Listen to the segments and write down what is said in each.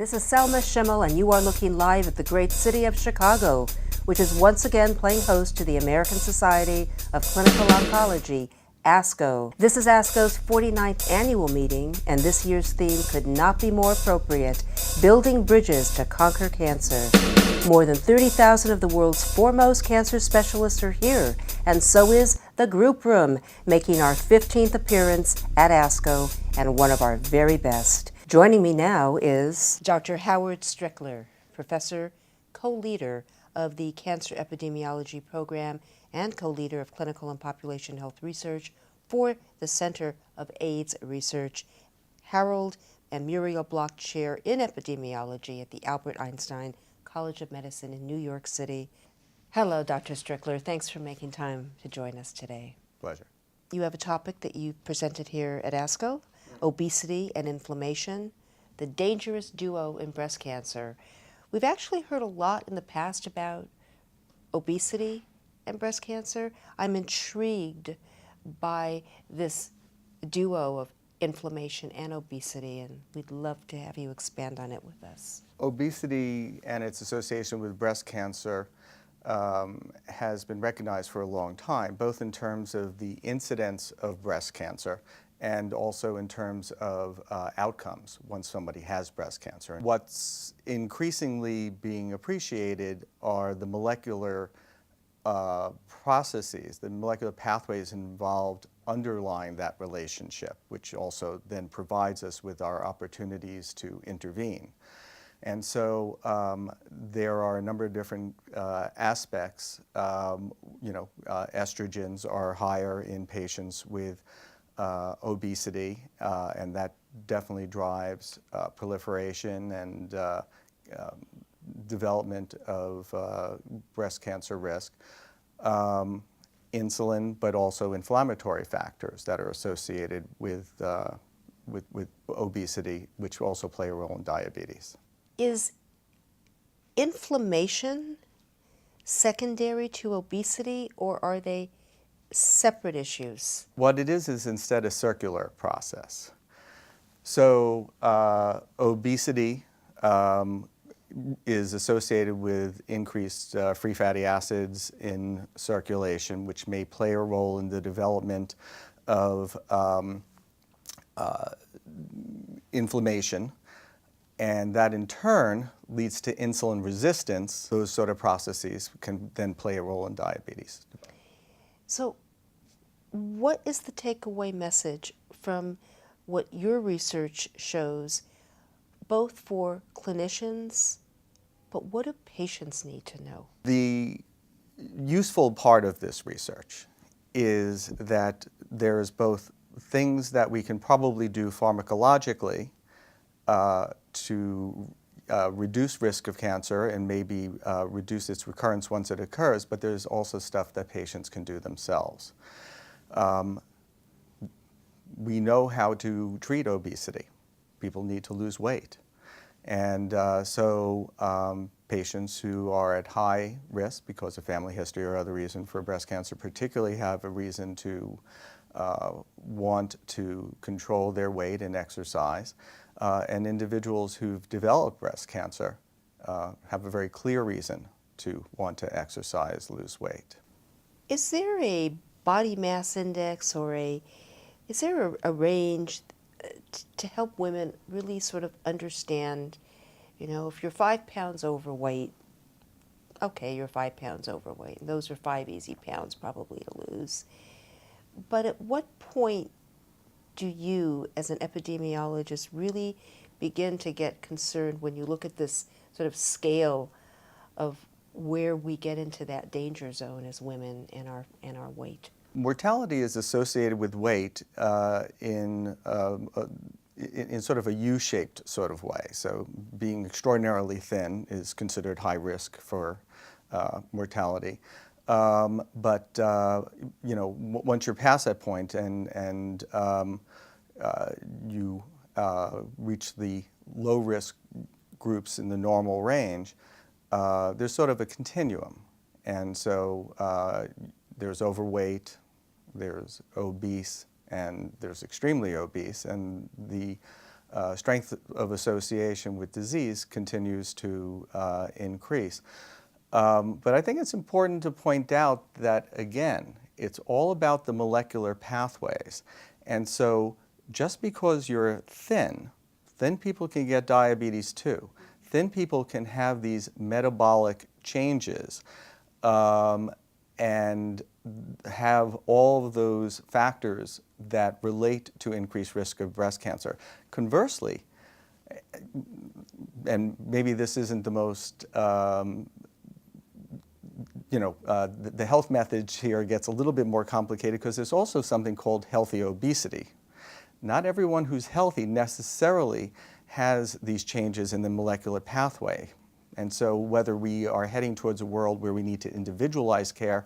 This is Selma Schimmel, and you are looking live at the great city of Chicago, which is once again playing host to the American Society of Clinical Oncology, ASCO. This is ASCO's 49th annual meeting, and this year's theme could not be more appropriate: Building Bridges to Conquer Cancer. More than 30,000 of the world's foremost cancer specialists are here, and so is the Group Room, making our 15th appearance at ASCO and one of our very best. Joining me now is Dr. Howard Strickler, professor, co-leader of the Cancer Epidemiology Program and co-leader of Clinical and Population Health Research for the Center of AIDS Research, Harold and Muriel Block Chair in Epidemiology at the Albert Einstein College of Medicine in New York City. Hello, Dr. Strickler. Thanks for making time to join us today. Pleasure. You have a topic that you presented here at ASCO, obesity and inflammation, the dangerous duo in breast cancer. We've actually heard a lot in the past about obesity and breast cancer. I'm intrigued by this duo of inflammation and obesity, and we'd love to have you expand on it with us. Obesity and its association with breast cancer has been recognized for a long time, both in terms of the incidence of breast cancer and also in terms of outcomes once somebody has breast cancer. What's increasingly being appreciated are the molecular processes, the molecular pathways involved underlying that relationship, which also then provides us with our opportunities to intervene. And so there are a number of different aspects. Estrogens are higher in patients with obesity, and that definitely drives proliferation and development of breast cancer risk. Insulin, but also inflammatory factors that are associated with obesity, which also play a role in diabetes. Is inflammation secondary to obesity, or are they separate issues? What it is instead a circular process. So obesity is associated with increased free fatty acids in circulation, which may play a role in the development of inflammation. And that in turn leads to insulin resistance. Those sort of processes can then play a role in diabetes. So what is the takeaway message from what your research shows, both for clinicians, but what do patients need to know? The useful part of this research is that there is both things that we can probably do pharmacologically to reduce risk of cancer and maybe reduce its recurrence once it occurs, but there's also stuff that patients can do themselves. We know how to treat obesity. People need to lose weight. And so patients who are at high risk because of family history or other reason for breast cancer particularly have a reason to want to control their weight and exercise. And individuals who've developed breast cancer have a very clear reason to want to exercise, lose weight. Is there a body mass index or is there a range to help women really sort of understand, if you're 5 pounds overweight, okay, you're 5 pounds overweight. And those are 5 easy pounds probably to lose. But at what point do you, as an epidemiologist, really begin to get concerned when you look at this sort of scale of where we get into that danger zone as women and our weight? Mortality is associated with weight in sort of a U-shaped sort of way. So being extraordinarily thin is considered high risk for mortality. But once you're past that point and you reach the low risk groups in the normal range, there's sort of a continuum. And so there's overweight, there's obese, and there's extremely obese. And the strength of association with disease continues to increase. But I think it's important to point out that, again, it's all about the molecular pathways. And so just because you're thin people can get diabetes too. Thin people can have these metabolic changes and have all of those factors that relate to increased risk of breast cancer. Conversely, and maybe this isn't the most, the health message here gets a little bit more complicated because there's also something called healthy obesity. Not everyone who's healthy necessarily has these changes in the molecular pathway. And so whether we are heading towards a world where we need to individualize care,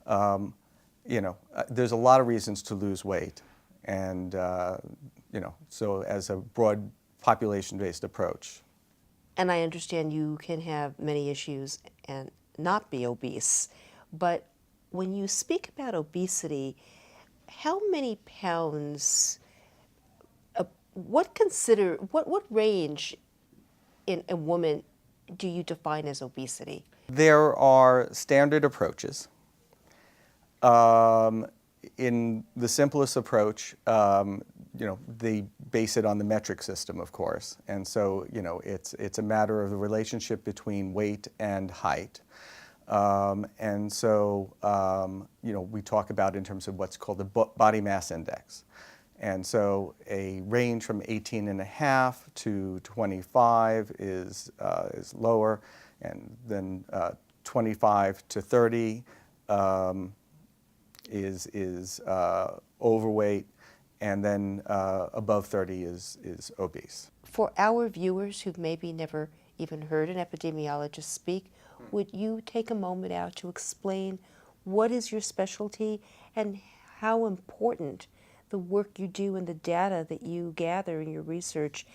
there's a lot of reasons to lose weight. And, so as a broad population-based approach. And I understand you can have many issues and not be obese, but when you speak about obesity, how many pounds, what range in a woman do you define as obesity? There are standard approaches. In the simplest approach, they base it on the metric system, of course. And so, it's a matter of the relationship between weight and height. And so, we talk about in terms of what's called the body mass index. And so a range from 18.5 to 25 is lower, and then 25 to 30 is overweight, and then above 30 is obese. For our viewers who've maybe never even heard an epidemiologist speak, would you take a moment out to explain what is your specialty and how important the work you do and the data that you gather in your research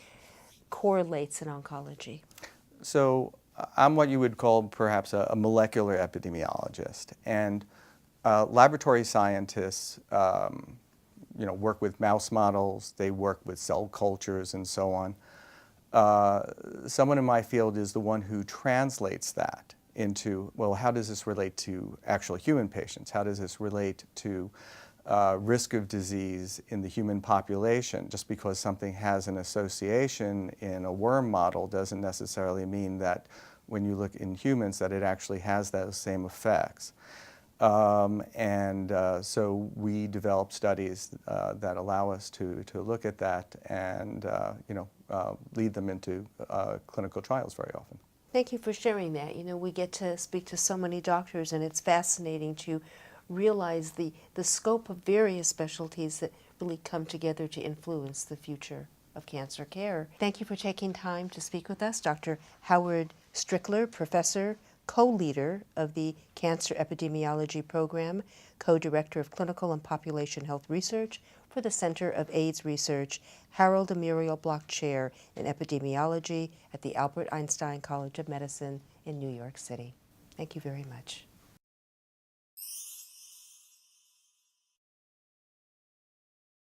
correlates in oncology? So I'm what you would call perhaps a molecular epidemiologist. And laboratory scientists work with mouse models, they work with cell cultures and so on. Someone in my field is the one who translates that into, well, how does this relate to actual human patients? How does this relate to risk of disease in the human population? Just because something has an association in a worm model doesn't necessarily mean that when you look in humans that it actually has those same effects. So we develop studies that allow us to look at that and lead them into clinical trials very often. Thank you for sharing that. We get to speak to so many doctors, and it's fascinating to realize the scope of various specialties that really come together to influence the future of cancer care. Thank you for taking time to speak with us, Dr. Howard Strickler, professor, co-leader of the Cancer Epidemiology Program, co-director of Clinical and Population Health Research for the Center of AIDS Research, Harold and Muriel Block Chair in Epidemiology at the Albert Einstein College of Medicine in New York City. Thank you very much.